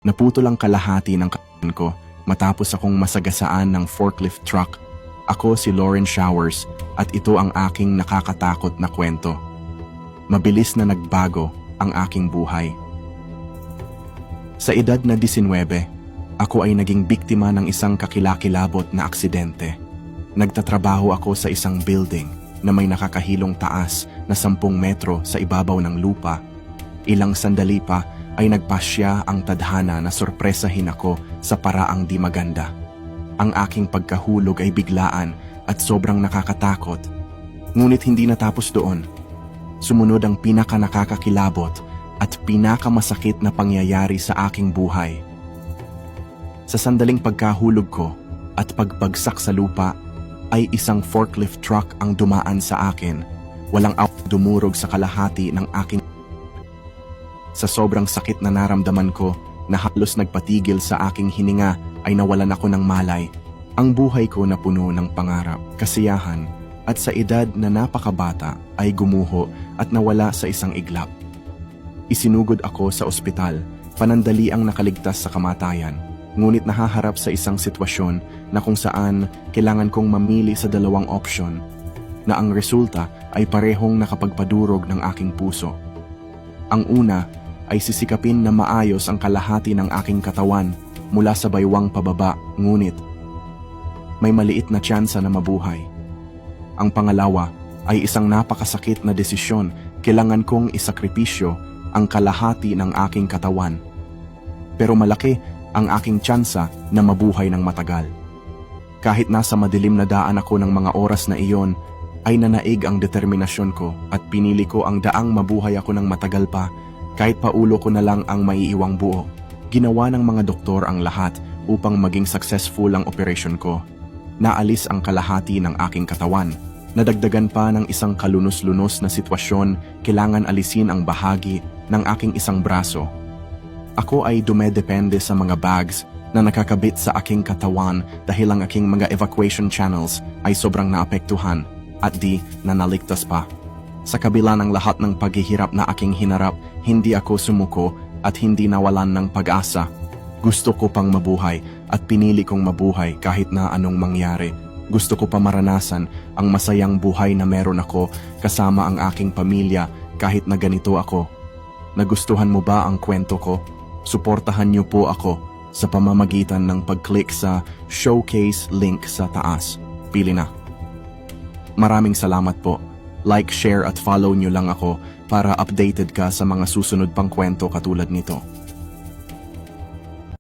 Naputol ang kalahati ng katawan ko matapos akong masagasaan ng forklift truck. Ako si Lauren Showers at ito ang aking nakakatakot na kwento. Mabilis na nagbago ang aking buhay. Sa edad na 19, ako ay naging biktima ng isang kakilakilabot na aksidente. Nagtatrabaho ako sa isang building na may nakakahilong taas na 10 metro sa ibabaw ng lupa. Ilang sandali pa ay nagpasya ang tadhana na sorpresahin ako sa paraang di maganda. Ang aking pagkahulog ay biglaan at sobrang nakakatakot. Ngunit hindi natapos doon. Sumunod ang pinakanakakakilabot at pinakamasakit na pangyayari sa aking buhay. Sa sandaling pagkahulog ko at pagbagsak sa lupa, ay isang forklift truck ang dumaan sa akin. Walang dumurog sa kalahati ng aking. Sa sobrang sakit na naramdaman ko na halos nagpatigil sa aking hininga ay nawalan ako ng malay. Ang buhay ko na puno ng pangarap, kasiyahan at sa edad na napakabata ay gumuho at nawala sa isang iglap. Isinugod ako sa ospital, panandali ang nakaligtas sa kamatayan. Ngunit nahaharap sa isang sitwasyon na kung saan kailangan kong mamili sa 2 opsyon na ang resulta ay parehong nakapagpadurog ng aking puso. Ang una ay sisikapin na maayos ang kalahati ng aking katawan mula sa baywang pababa, ngunit may maliit na tsansa na mabuhay. Ang pangalawa ay isang napakasakit na desisyon, kailangan kong isakripisyo ang kalahati ng aking katawan. Pero malaki ang aking tsansa na mabuhay ng matagal. Kahit nasa madilim na daan ako ng mga oras na iyon, ay nanaig ang determinasyon ko at pinili ko ang daang mabuhay ako ng matagal pa, kahit paulo ko na lang ang maiiwang buo. Ginawa ng mga doktor ang lahat upang maging successful ang operasyon ko. Naalis ang kalahati ng aking katawan. Nadagdagan pa ng isang kalunos-lunos na sitwasyon, kailangan alisin ang bahagi ng aking isang braso. Ako ay dumedepende sa mga bags na nakakabit sa aking katawan dahil ang aking mga evacuation channels ay sobrang naapektuhan at di na naligtas pa. Sa kabila ng lahat ng paghihirap na aking hinarap, hindi ako sumuko at hindi nawalan ng pag-asa. Gusto ko pang mabuhay at pinili kong mabuhay kahit na anong mangyari. Gusto ko pa maranasan ang masayang buhay na meron ako kasama ang aking pamilya kahit na ganito ako. Nagustuhan mo ba ang kwento ko? Suportahan niyo po ako sa pamamagitan ng pag-click sa showcase link sa taas. Pili na. Maraming salamat po. Like, share at follow niyo lang ako para updated ka sa mga susunod pang kwento katulad nito.